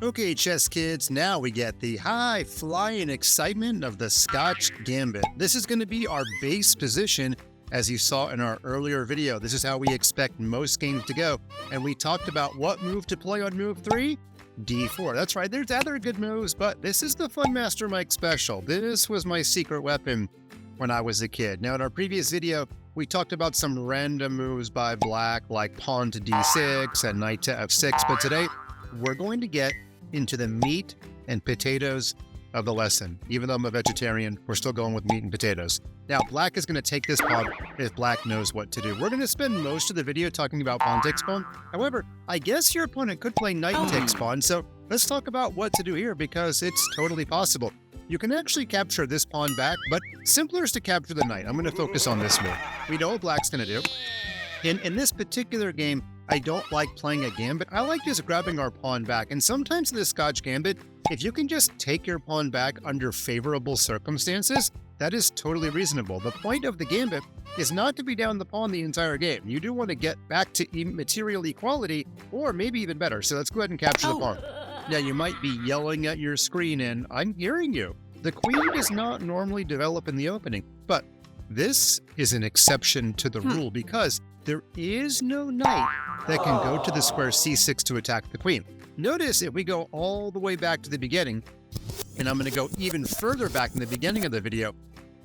Okay, chess kids, now we get the high-flying excitement of the Scotch Gambit. This is going to be our base position, as you saw in our earlier video. This is how we expect most games to go. And we talked about what move to play on move 3? D4. That's right, there's other good moves, but this is the Fun Master Mike special. This was my secret weapon when I was a kid. Now, in our previous video, we talked about some random moves by Black, like pawn to D6 and knight to F6, but today, we're going to get into the meat and potatoes of the lesson. Even though I'm a vegetarian, we're still going with meat and potatoes. Now, Black is going to take this pawn if Black knows what to do. We're going to spend most of the video talking about pawn takes pawn. However, I guess your opponent could play knight takes pawn, so let's talk about what to do here because it's totally possible. You can actually capture this pawn back, but simpler is to capture the knight. I'm going to focus on this move. We know what Black's going to do. In this particular game, I don't like playing a gambit. I like just grabbing our pawn back. And sometimes in the Scotch Gambit, if you can just take your pawn back under favorable circumstances, that is totally reasonable. The point of the gambit is not to be down the pawn the entire game. You do want to get back to material equality, or maybe even better. So let's go ahead and capture the pawn. Now, you might be yelling at your screen, and I'm hearing you. The queen does not normally develop in the opening, but this is an exception to the rule because there is no knight that can go to the square c6 to attack the queen. Notice if we go all the way back to the beginning, and I'm going to go even further back in the beginning of the video,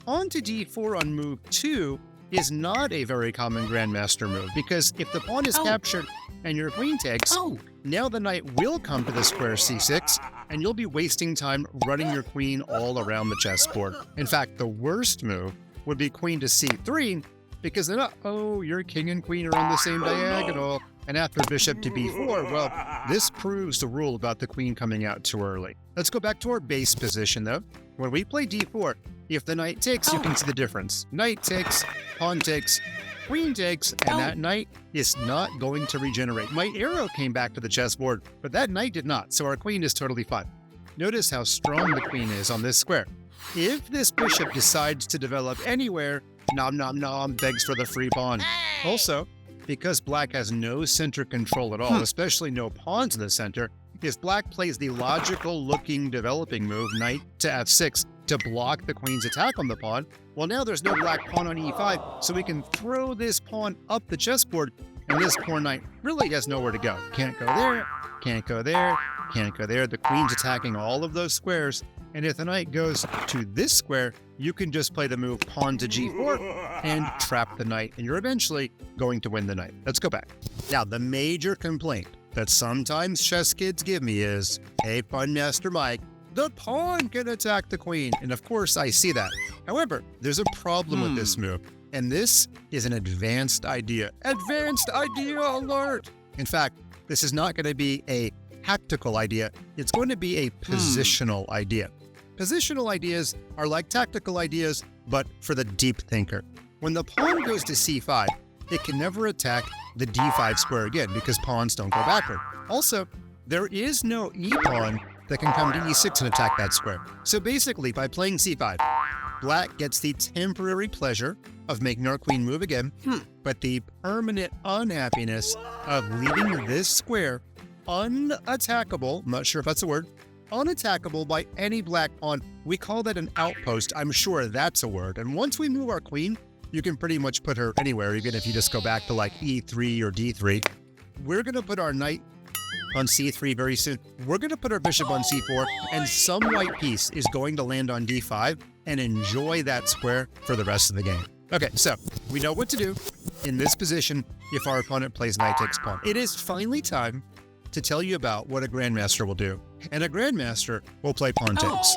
pawn to d4 on move 2 is not a very common grandmaster move because if the pawn is captured and your queen takes, now the knight will come to the square c6 and you'll be wasting time running your queen all around the chessboard. In fact, the worst move would be queen to c3 because then, your king and queen are on the same diagonal. And after bishop to b4, well, this proves the rule about the queen coming out too early. Let's go back to our base position, though. When we play d4, if the knight takes, you can see the difference. Knight takes, pawn takes, queen takes, and that knight is not going to regenerate. My arrow came back to the chessboard, but that knight did not, so our queen is totally fine. Notice how strong the queen is on this square. If this bishop decides to develop anywhere, nom nom nom begs for the free pawn. Also, because Black has no center control at all, especially no pawns in the center, if Black plays the logical-looking developing move, knight to f6, to block the queen's attack on the pawn, well, now there's no black pawn on e5, so we can throw this pawn up the chessboard, and this poor knight really has nowhere to go. Can't go there, can't go there, can't go there. The queen's attacking all of those squares, and if the knight goes to this square, you can just play the move pawn to g4 and trap the knight, and you're eventually going to win the knight. Let's go back. Now, the major complaint that sometimes chess kids give me is, hey, Fun Master Mike, the pawn can attack the queen. And of course, I see that. However, there's a problem with this move, and this is an advanced idea. Advanced idea alert! In fact, this is not going to be a tactical idea. It's going to be a positional idea. Positional ideas are like tactical ideas, but for the deep thinker. When the pawn goes to c5, it can never attack the d5 square again because pawns don't go backward. Also, there is no e-pawn that can come to e6 and attack that square. So basically, by playing c5, Black gets the temporary pleasure of making our queen move again, but the permanent unhappiness of leaving this square unattackable, I'm not sure if that's a word, unattackable by any black pawn. We call that an outpost. I'm sure that's a word. And once we move our queen, you can pretty much put her anywhere, even if you just go back to like e3 or d3. We're going to put our knight on c3 very soon. We're going to put our bishop on c4, and some white piece is going to land on d5 and enjoy that square for the rest of the game. Okay, so we know what to do in this position if our opponent plays knight takes pawn. It is finally time to tell you about what a grandmaster will do. And a grandmaster will play pawn takes.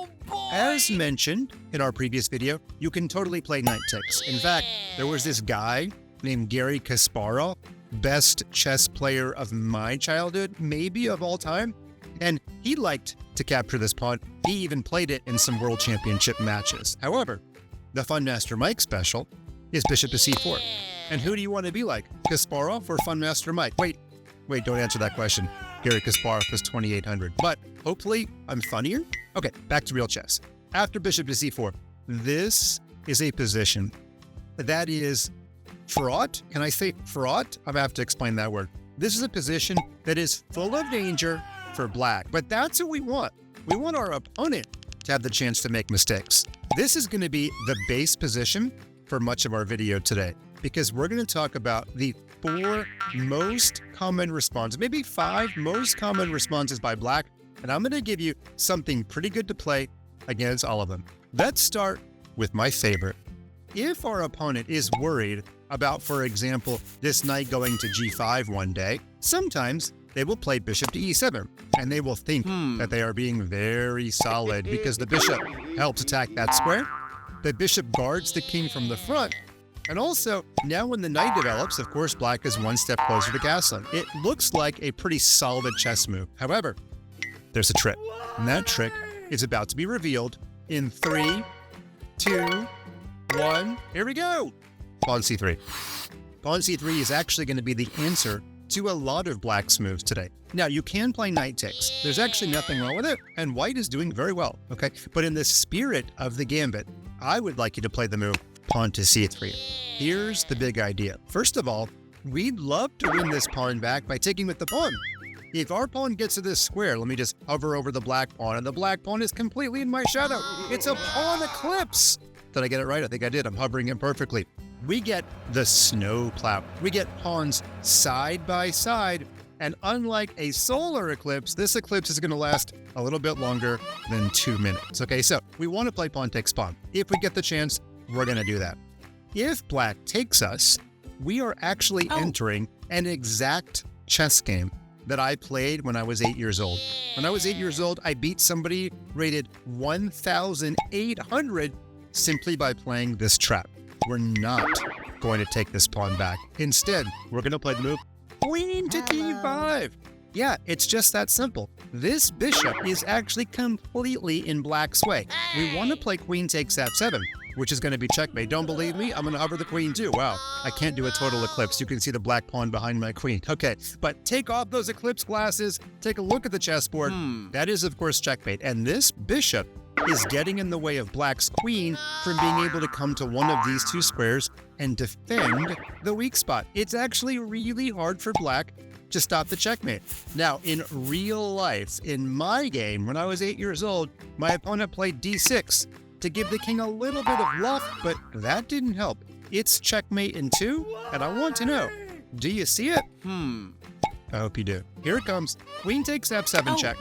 As mentioned in our previous video, you can totally play knight takes. In fact, there was this guy named Garry Kasparov, best chess player of my childhood, maybe of all time, and he liked to capture this pawn. He even played it in some world championship matches. However, the Fun Master Mike special is bishop to c4. And who do you want to be like, Kasparov or Fun Master Mike? Wait, don't answer that question. Garry Kasparov was 2,800, but hopefully I'm funnier. Okay, back to real chess. After bishop to c4, this is a position that is fraught. Can I say fraught? I have to explain that word. This is a position that is full of danger for black, but that's what we want. We want our opponent to have the chance to make mistakes. This is going to be the base position for much of our video today, because we're going to talk about the 4 most common responses, maybe 5 most common responses by black, and I'm going to give you something pretty good to play against all of them. Let's start with my favorite. If our opponent is worried about, for example, this knight going to g5 one day, sometimes they will play bishop to e7, and they will think that they are being very solid because the bishop helps attack that square. The bishop guards the king from the front. And also, now when the knight develops, of course, black is one step closer to castling. It looks like a pretty solid chess move. However, there's a trick, and that trick is about to be revealed in 3, 2, 1, here we go. Pawn c3. Pawn c3 is actually going to be the answer to a lot of black's moves today. Now, you can play knight takes. There's actually nothing wrong with it, and white is doing very well, okay? But in the spirit of the gambit, I would like you to play the move pawn to c3. Here's the big idea. First of all, we'd love to win this pawn back by taking with the pawn. If our pawn gets to this square, let me just hover over the black pawn, and the black pawn is completely in my shadow. It's a pawn eclipse. Did I get it right? I think I did. I'm hovering it perfectly. We get the snow plow. We get pawns side by side, and unlike a solar eclipse, this eclipse is going to last a little bit longer than 2 minutes. Okay, so we want to play pawn takes pawn. If we get the chance, we're going to do that. If black takes us, we are actually entering an exact chess game that I played when I was 8 years old. When I was 8 years old, I beat somebody rated 1,800 simply by playing this trap. We're not going to take this pawn back. Instead, we're going to play the move queen to d5. Yeah, it's just that simple. This bishop is actually completely in black's way. We want to play queen takes f7, which is going to be checkmate. Don't believe me? I'm going to hover the queen too. Wow, I can't do a total eclipse. You can see the black pawn behind my queen. Okay, but take off those eclipse glasses. Take a look at the chessboard. That is, of course, checkmate. And this bishop is getting in the way of black's queen from being able to come to one of these 2 squares and defend the weak spot. It's actually really hard for black to stop the checkmate. Now, in real life, in my game, when I was 8 years old, my opponent played d6 to give the king a little bit of luck, but that didn't help. It's checkmate in 2, and I want to know, do you see it? I hope you do. Here it comes. Queen takes f7 check.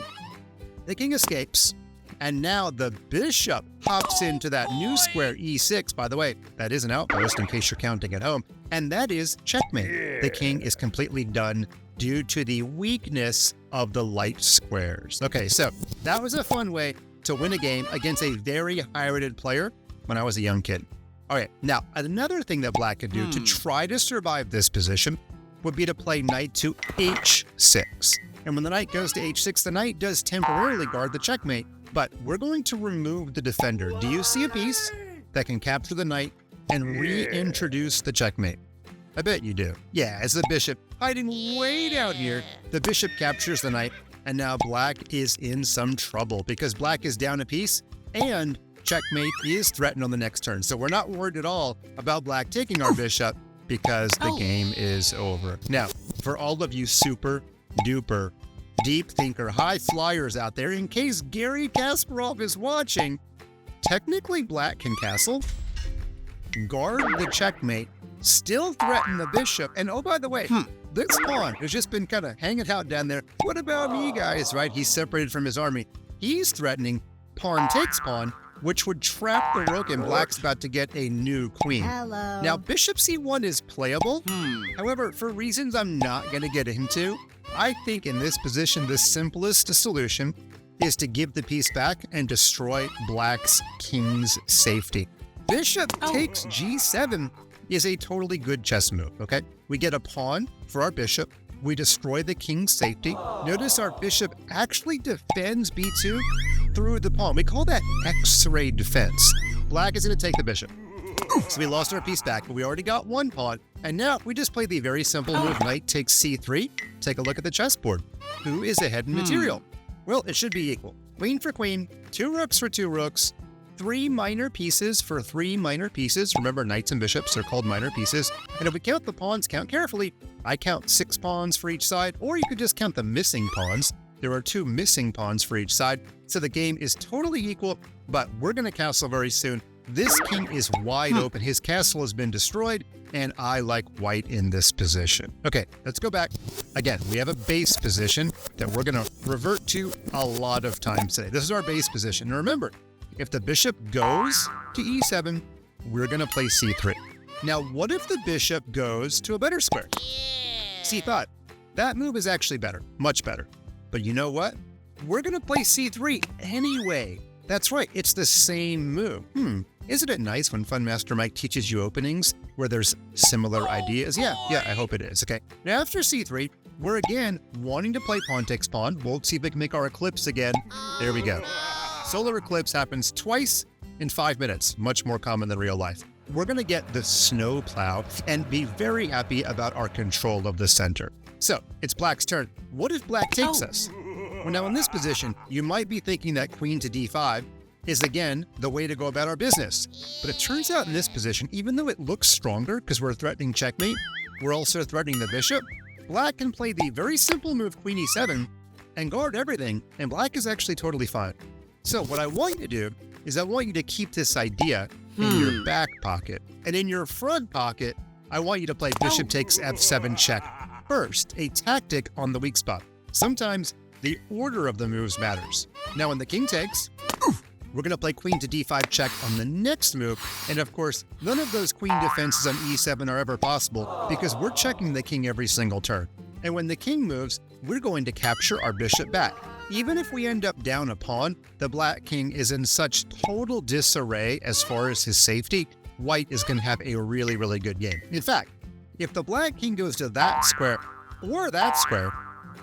The king escapes. And now the bishop hops into that new square e6. By the way, that is an outpost in case you're counting at home. And that is checkmate. The king is completely done due to the weakness of the light squares. Okay, so that was a fun way to win a game against a very high-rated player when I was a young kid. All right, now another thing that black could do to try to survive this position would be to play knight to h6. And when the knight goes to h6, the knight does temporarily guard the checkmate. But we're going to remove the defender. Do you see a piece that can capture the knight and reintroduce the checkmate? I bet you do. Yeah, as the bishop hiding way down here, the bishop captures the knight, and now black is in some trouble because black is down a piece and checkmate is threatened on the next turn. So we're not worried at all about black taking our bishop because the game is over. Now, for all of you super duper deep thinker high flyers out there, in case Gary Kasparov is watching, technically black can castle, guard the checkmate, still threaten the bishop, and oh, by the way, this pawn has just been kind of hanging out down there. What about me, guys, right? He's separated from his army. He's threatening pawn takes pawn, which would trap the rook, and black's about to get a new queen. Hello. Now, bishop c1 is playable. However, for reasons I'm not going to get into, I think in this position, the simplest solution is to give the piece back and destroy black's king's safety. Bishop takes g7 is a totally good chess move, okay? We get a pawn for our bishop. We destroy the king's safety. Notice our bishop actually defends b2 through the pawn. We call that X-ray defense. Black is going to take the bishop. So we lost our piece back, but we already got one pawn. And now we just play the very simple move, knight takes c3. Take a look at the chessboard. Who is ahead in material? Well, it should be equal. Queen for queen, 2 rooks for 2 rooks, 3 minor pieces for 3 minor pieces. Remember, knights and bishops are called minor pieces. And if we count the pawns, count carefully. I count 6 pawns for each side, or you could just count the missing pawns. There are 2 missing pawns for each side, so the game is totally equal, but we're going to castle very soon. This king is wide open. His castle has been destroyed, and I like white in this position. Okay, let's go back. Again, we have a base position that we're going to revert to a lot of times today. This is our base position. And remember, if the bishop goes to e7, we're going to play c3. Now, what if the bishop goes to a better square? c5. That move is actually better, much better. But you know what? We're going to play c3 anyway. That's right, it's the same move. Isn't it nice when Fun Master Mike teaches you openings where there's similar ideas? Yeah, I hope it is. Okay, now after c3, we're again wanting to play pawn takes pawn. We'll see if we can make our eclipse again. There we go. Solar eclipse happens twice in 5 minutes, much more common than real life. We're going to get the snow plow and be very happy about our control of the center. So, it's Black's turn. What if Black takes us? Well, now in this position, you might be thinking that queen to d5 is again the way to go about our business. But it turns out in this position, even though it looks stronger because we're threatening checkmate, we're also threatening the bishop. Black can play the very simple move queen e7 and guard everything, and Black is actually totally fine. So what I want you to do is I want you to keep this idea in your back pocket. And in your front pocket, I want you to play bishop takes f7 check first, a tactic on the weak spot. Sometimes the order of the moves matters. Now when the king takes, we're going to play queen to d5 check on the next move. And of course, none of those queen defenses on e7 are ever possible because we're checking the king every single turn. And when the king moves, we're going to capture our bishop back. Even if we end up down a pawn, the black king is in such total disarray as far as his safety, white is going to have a really, really good game. In fact, if the black king goes to that square or that square,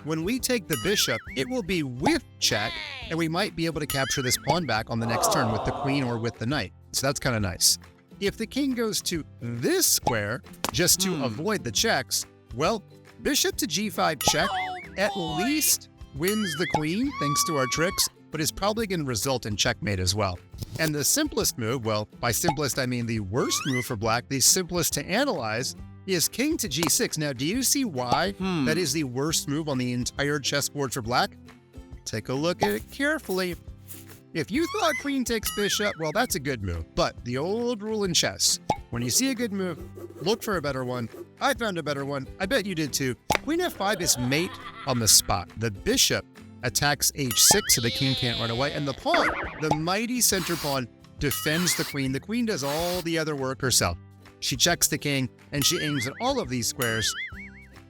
when we take the bishop, it will be with check, and we might be able to capture this pawn back on the next turn with the queen or with the knight. So that's kind of nice. If the king goes to this square, just to avoid the checks, well, bishop to g5 check at least wins the queen, thanks to our tricks, but is probably going to result in checkmate as well. And the simplest move, well, by simplest I mean the worst move for black, the simplest to analyze, is king to g6. Now, do you see why that is the worst move on the entire chessboard for black? Take a look at it carefully. If you thought queen takes bishop, well, that's a good move. But the old rule in chess, when you see a good move, look for a better one. I found a better one. I bet you did too. Queen f5 is mate on the spot. The bishop attacks h6 so the king can't run away. And the pawn, the mighty center pawn, defends the queen. The queen does all the other work herself. She checks the king, and she aims at all of these squares.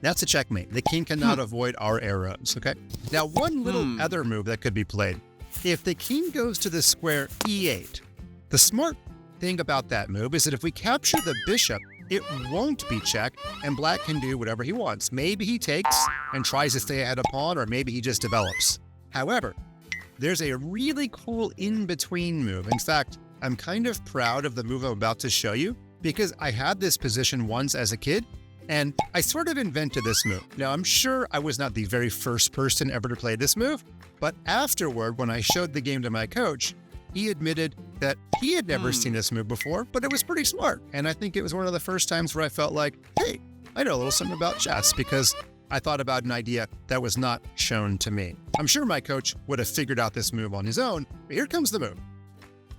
That's a checkmate. The king cannot avoid our arrows, okay? Now, one little other move that could be played. If the king goes to the square e8, the smart thing about that move is that if we capture the bishop, it won't be checked, and black can do whatever he wants. Maybe he takes and tries to stay ahead of pawn, or maybe he just develops. However, there's a really cool in-between move. In fact, I'm kind of proud of the move I'm about to show you, because I had this position once as a kid, and I sort of invented this move. Now, I'm sure I was not the very first person ever to play this move, but afterward, when I showed the game to my coach, he admitted that he had never seen this move before, but it was pretty smart. And I think it was one of the first times where I felt like, hey, I know a little something about chess, because I thought about an idea that was not shown to me. I'm sure my coach would have figured out this move on his own, but here comes the move.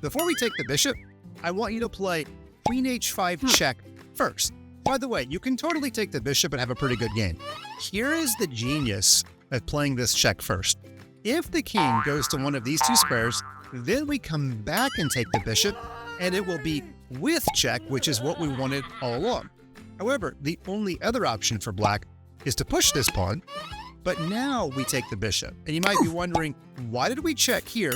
Before we take the bishop, I want you to play queen h5 check first. By the way, you can totally take the bishop and have a pretty good game. Here is the genius of playing this check first. If the king goes to one of these two squares, then we come back and take the bishop, and it will be with check, which is what we wanted all along. However, the only other option for black is to push this pawn, but now we take the bishop. And you might be wondering, why did we check here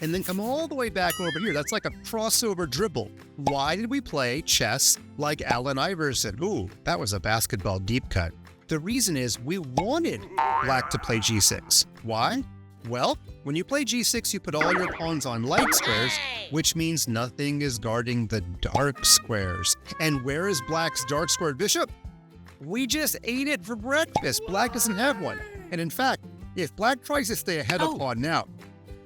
and then come all the way back over here? That's like a crossover dribble. Why did we play chess like Allen Iverson? Ooh, that was a basketball deep cut. The reason is we wanted black to play g6. Why? Well, when you play g6, you put all your pawns on light squares, which means nothing is guarding the dark squares. And where is black's dark squared bishop? We just ate it for breakfast. Black doesn't have one. And in fact, if black tries to stay ahead of pawn now,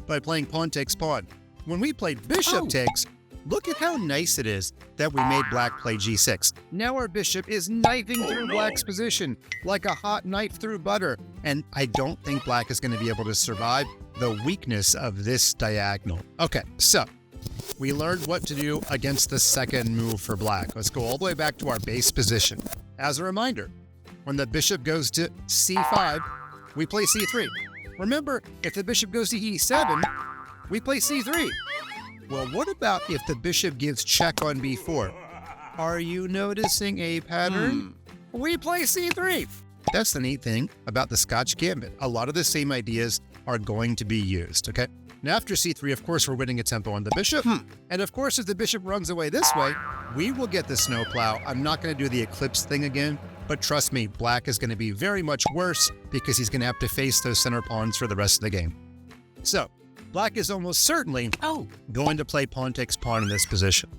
by playing pawn takes pawn, when we played bishop takes, look at how nice it is that we made black play g6. Now our bishop is knifing through black's position like a hot knife through butter. and I don't think black is going to be able to survive the weakness of this diagonal. Okay, so we learned what to do against the second move for black. Let's go all the way back to our base position. As a reminder, when the bishop goes to c5, we play c3. Remember, if the bishop goes to e7, we play c3. Well, what about if the bishop gives check on b4? Are you noticing a pattern? We play c3. That's the neat thing about the Scotch Gambit. A lot of the same ideas are going to be used, okay? Now after c3, of course, we're winning a tempo on the bishop. And of course, if the bishop runs away this way, we will get the snowplow. I'm not going to do the eclipse thing again, but trust me, black is going to be very much worse because he's going to have to face those center pawns for the rest of the game. So black is almost certainly going to play pawn takes pawn in this position.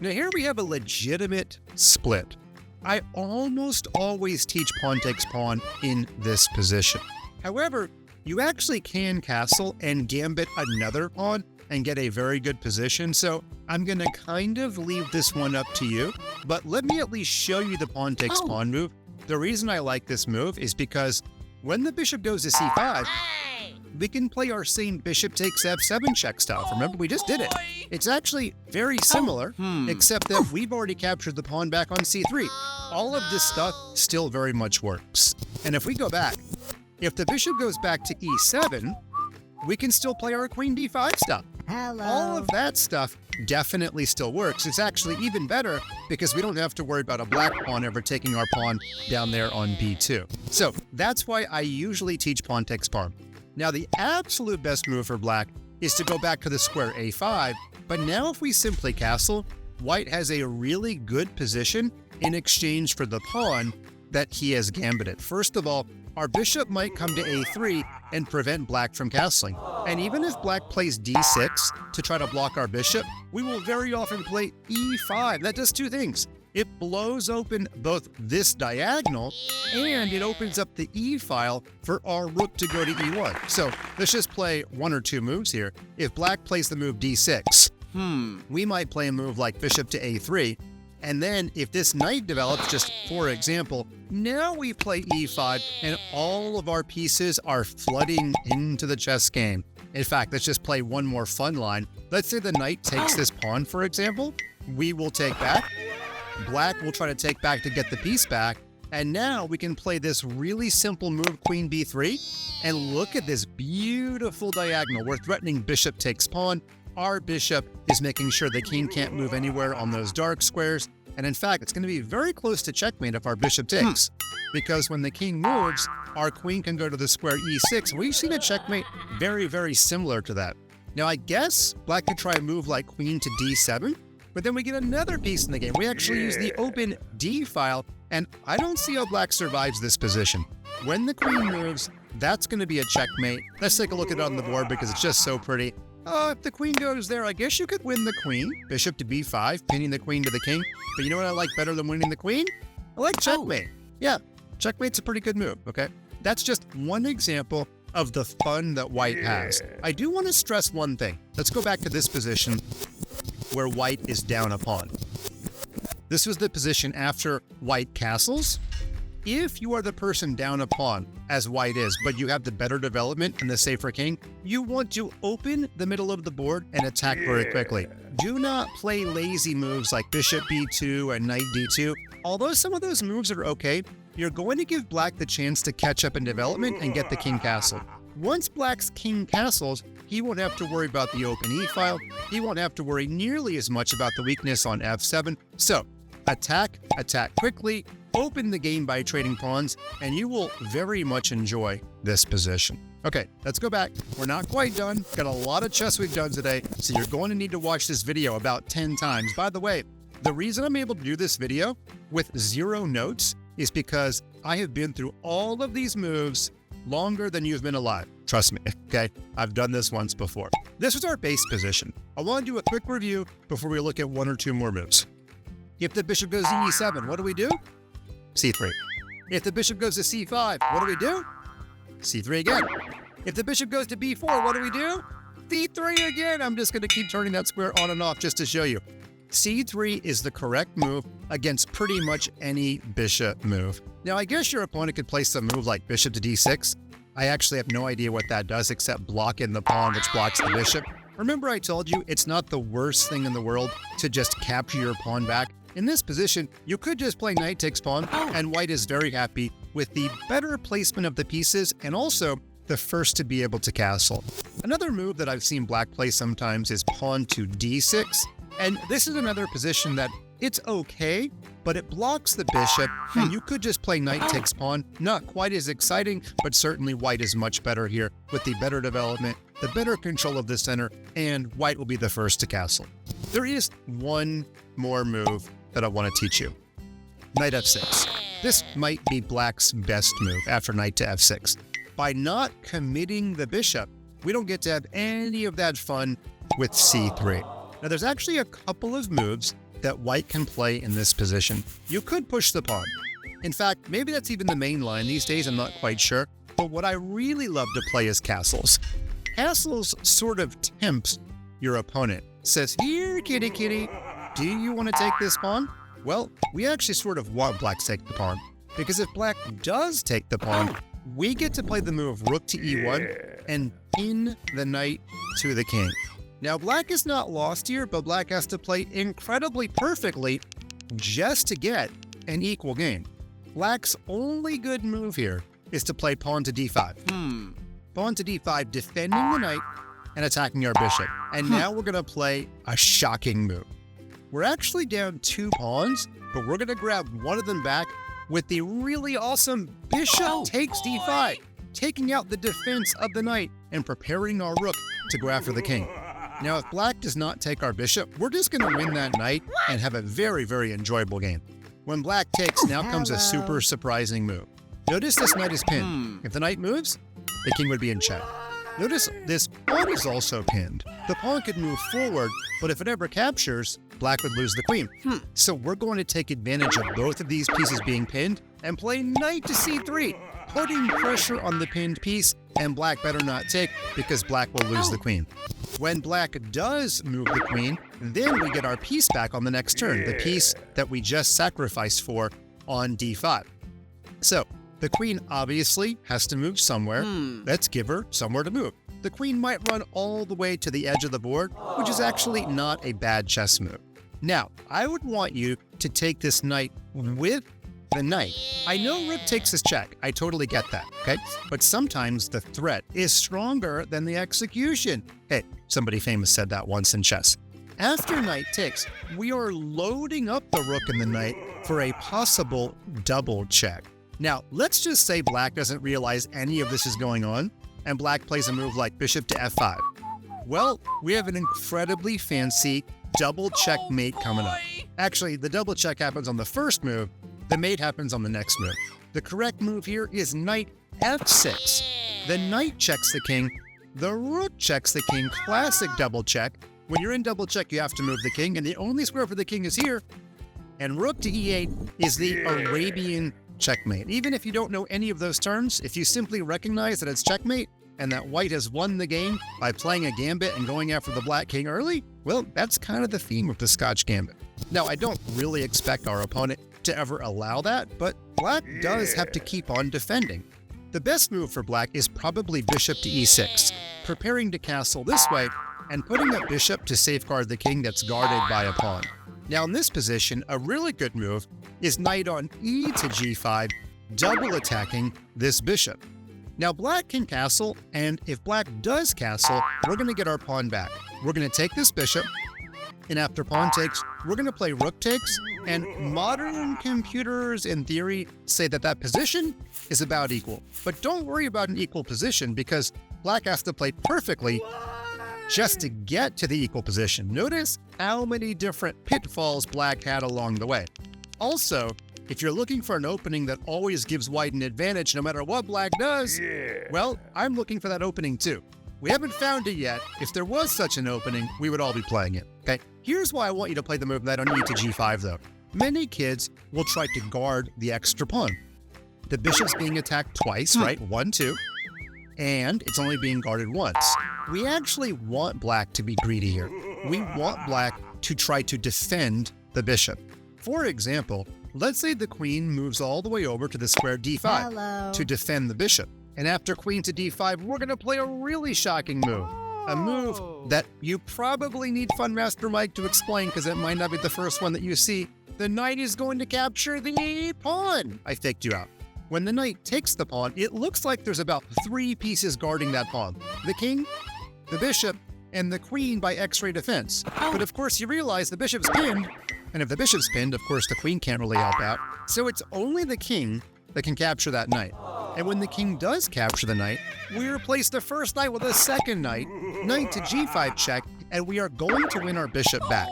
Now here we have a legitimate split. I almost always teach pawn takes pawn in this position. However, you actually can castle and gambit another pawn and get a very good position. So I'm going to kind of leave this one up to you, but let me at least show you the pawn takes pawn move. The reason I like this move is because when the bishop goes to c5, we can play our same bishop takes f7 check stuff. Remember, we just did it. It's actually very similar, except that we've already captured the pawn back on c3. All of this stuff still very much works. And if we go back, if the bishop goes back to e7, we can still play our queen d5 stuff. All of that stuff definitely still works. It's actually even better because we don't have to worry about a black pawn ever taking our pawn down there on b2. So that's why I usually teach pawn takes pawn. Now, the absolute best move for black is to go back to the square a5, but now if we simply castle, white has a really good position in exchange for the pawn that he has gambited. First of all, our bishop might come to a3 and prevent black from castling. And even if black plays d6 to try to block our bishop, we will very often play e5. That does two things. It blows open both this diagonal and it opens up the e file for our rook to go to e1. So let's just play one or two moves here. If black plays the move d6, we might play a move like bishop to a3. And then if this knight develops, just for example, now we play e5 and all of our pieces are flooding into the chess game. In fact, let's just play one more fun line. Let's say the knight takes this pawn, for example. We will take back. Black will try to take back to get the piece back. And now we can play this really simple move, queen b3. And look at this beautiful diagonal. We're threatening bishop takes pawn. Our bishop is making sure the king can't move anywhere on those dark squares. And in fact, it's going to be very close to checkmate if our bishop takes. Because when the king moves, our queen can go to the square e6. We've seen a checkmate very, very similar to that. Now, I guess black could try a move like queen to d7, but then we get another piece in the game. We actually use the open d file, and I don't see how black survives this position. When the queen moves, that's going to be a checkmate. Let's take a look at it on the board because it's just so pretty. If the queen goes there, I guess you could win the queen. Bishop to b5, pinning the queen to the king. But you know what I like better than winning the queen? I like checkmate. Yeah, checkmate's a pretty good move, okay? That's just one example of the fun that white has. I do want to stress one thing. Let's go back to this position where white is down a pawn. This was the position after white castles. If you are the person down a pawn, as white is, but you have the better development and the safer king, you want to open the middle of the board and attack very quickly. Do not play lazy moves like bishop b2 and knight d2. Although some of those moves are okay, you're going to give black the chance to catch up in development and get the king castled. Once black's king castles, he won't have to worry about the open e-file. He won't have to worry nearly as much about the weakness on f7. So, attack quickly, open the game by trading pawns, and you will very much enjoy this position. Okay, let's go back. We're not quite done. Got a lot of chess we've done today, so you're going to need to watch this video about 10 times. By the way, the reason I'm able to do this video with 0 notes is because I have been through all of these moves longer than you've been alive. Trust me, okay? I've done this once before. This was our base position. I want to do a quick review before we look at 1 or 2 more moves. If the bishop goes to e7, what do we do? c3. If the bishop goes to c5, what do we do? c3 again. If the bishop goes to b4, what do we do? c3 again. I'm just going to keep turning that square on and off just to show you. c3 is the correct move against pretty much any bishop move. Now, I guess your opponent could play some move like bishop to d6, I actually have no idea what that does except block in the pawn, which blocks the bishop. Remember I told you it's not the worst thing in the world to just capture your pawn back? In this position, you could just play knight takes pawn, and white is very happy with the better placement of the pieces and also the first to be able to castle. Another move that I've seen black play sometimes is pawn to d6, and this is another position that it's okay, but it blocks the bishop, and you could just play knight takes pawn. Not quite as exciting, but certainly white is much better here with the better development, the better control of the center, and white will be the first to castle. There is one more move that I want to teach you. Knight f6. This might be black's best move after knight to f6. By not committing the bishop, we don't get to have any of that fun with c3. Now there's actually a couple of moves that white can play in this position. You could push the pawn. In fact, maybe that's even the main line these days, I'm not quite sure. But what I really love to play is castles. Castles sort of tempts your opponent. Says, here, kitty kitty, do you want to take this pawn? Well, we actually sort of want black to take the pawn, because if black does take the pawn, we get to play the move rook to e1 and pin the knight to the king. Now, black is not lost here, but black has to play incredibly perfectly just to get an equal game. Black's only good move here is to play pawn to d5. Pawn to d5, defending the knight and attacking our bishop. And now we're going to play a shocking move. We're actually down 2 pawns, but we're going to grab one of them back with the really awesome bishop takes d5, taking out the defense of the knight and preparing our rook to go after the king. Now, if black does not take our bishop, we're just going to win that knight and have a very, very enjoyable game. When black takes, now comes a super surprising move. Notice this knight is pinned. If the knight moves, the king would be in check. Notice this pawn is also pinned. The pawn could move forward, but if it ever captures, black would lose the queen. So we're going to take advantage of both of these pieces being pinned and play knight to c3, putting pressure on the pinned piece, and black better not take because black will lose the queen. When black does move the queen, then we get our piece back on the next turn, the piece that we just sacrificed for on d5. So the queen obviously has to move somewhere. Let's give her somewhere to move. The queen might run all the way to the edge of the board, which is actually not a bad chess move. Now, I would want you to take this knight with the knight. I know rook takes his check. I totally get that, okay? But sometimes the threat is stronger than the execution. Hey, somebody famous said that once in chess. After knight takes, we are loading up the rook and the knight for a possible double check. Now, let's just say black doesn't realize any of this is going on, and black plays a move like bishop to f5. Well, we have an incredibly fancy double checkmate coming up. Actually, the double check happens on the first move, the mate happens on the next move. The correct move here is knight f6. The knight checks the king, the rook checks the king, classic double check. When you're in double check, you have to move the king, and the only square for the king is here. And rook to e8 is the Arabian checkmate. Even if you don't know any of those terms, if you simply recognize that it's checkmate and that white has won the game by playing a gambit and going after the black king early, well, that's kind of the theme of the Scotch gambit. Now, I don't really expect our opponent to ever allow that, but black does have to keep on defending. The best move for black is probably bishop to e6, preparing to castle this way and putting a bishop to safeguard the king that's guarded by a pawn. Now, in this position, a really good move is knight on e to g5, double attacking this bishop. Now, black can castle, and if black does castle, we're going to get our pawn back. We're going to take this bishop, and after pawn takes, we're going to play rook takes, and modern computers, in theory, say that that position is about equal. But don't worry about an equal position, because black has to play perfectly just to get to the equal position. Notice how many different pitfalls black had along the way. Also, if you're looking for an opening that always gives white an advantage no matter what black does, well, I'm looking for that opening too. We haven't found it yet. If there was such an opening, we would all be playing it, okay? Here's why I want you to play the move knight on e to g5 though. Many kids will try to guard the extra pawn. The bishop's being attacked twice, right? 1, 2. And it's only being guarded once. We actually want black to be greedy here. We want black to try to defend the bishop. For example, let's say the queen moves all the way over to the square d5 to defend the bishop. And after queen to d5, we're going to play a really shocking move. A move that you probably need Fun Master Mike to explain because it might not be the first one that you see. The knight is going to capture the pawn. I faked you out. When the knight takes the pawn, it looks like there's about 3 pieces guarding that pawn. The king, the bishop, and the queen by X-ray defense. But of course you realize the bishop's pinned, and if the bishop's pinned, of course the queen can't really help out. So it's only the king that can capture that knight. And when the king does capture the knight, we replace the first knight with a second knight, knight to g5 check, and we are going to win our bishop back.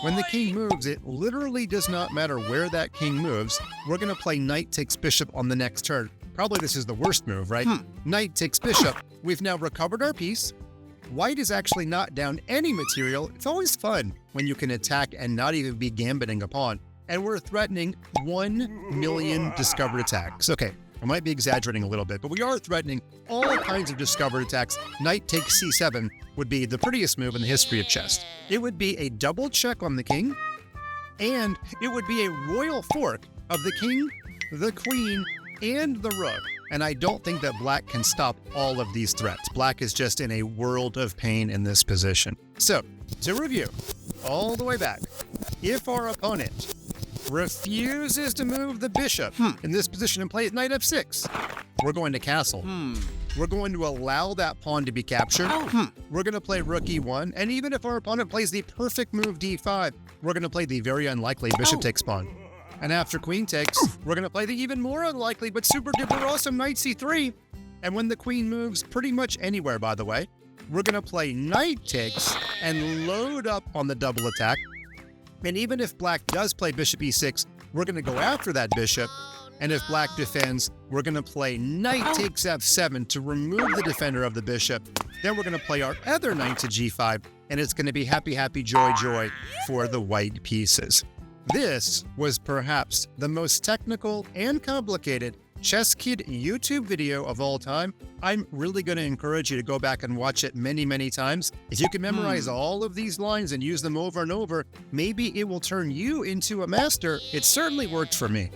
When the king moves, it literally does not matter where that king moves. We're going to play knight takes bishop on the next turn. Probably this is the worst move, right? Knight takes bishop. We've now recovered our piece. White is actually not down any material. It's always fun when you can attack and not even be gambiting a pawn. And we're threatening 1 million discovered attacks. Okay, I might be exaggerating a little bit, but we are threatening all kinds of discovered attacks. Knight takes c7 would be the prettiest move in the history of chess. It would be a double check on the king, and it would be a royal fork of the king, the queen, and the rook. And I don't think that black can stop all of these threats. Black is just in a world of pain in this position. So, to review, all the way back, if our opponent refuses to move the bishop in this position and plays knight f6, we're going to castle. We're going to allow that pawn to be captured. We're going to play rook e1, and even if our opponent plays the perfect move d5, we're going to play the very unlikely bishop takes pawn. And after queen takes, we're going to play the even more unlikely but super duper awesome knight c3. And when the queen moves pretty much anywhere, by the way, we're going to play knight takes and load up on the double attack. And even if black does play bishop e6, we're going to go after that bishop. And if black defends, we're going to play knight takes f7 to remove the defender of the bishop. Then we're going to play our other knight to g5, and it's going to be happy, happy, joy, joy for the white pieces. This was perhaps the most technical and complicated ChessKid YouTube video of all time. I'm really going to encourage you to go back and watch it many, many times. If you can memorize all of these lines and use them over and over, maybe it will turn you into a master. It certainly worked for me.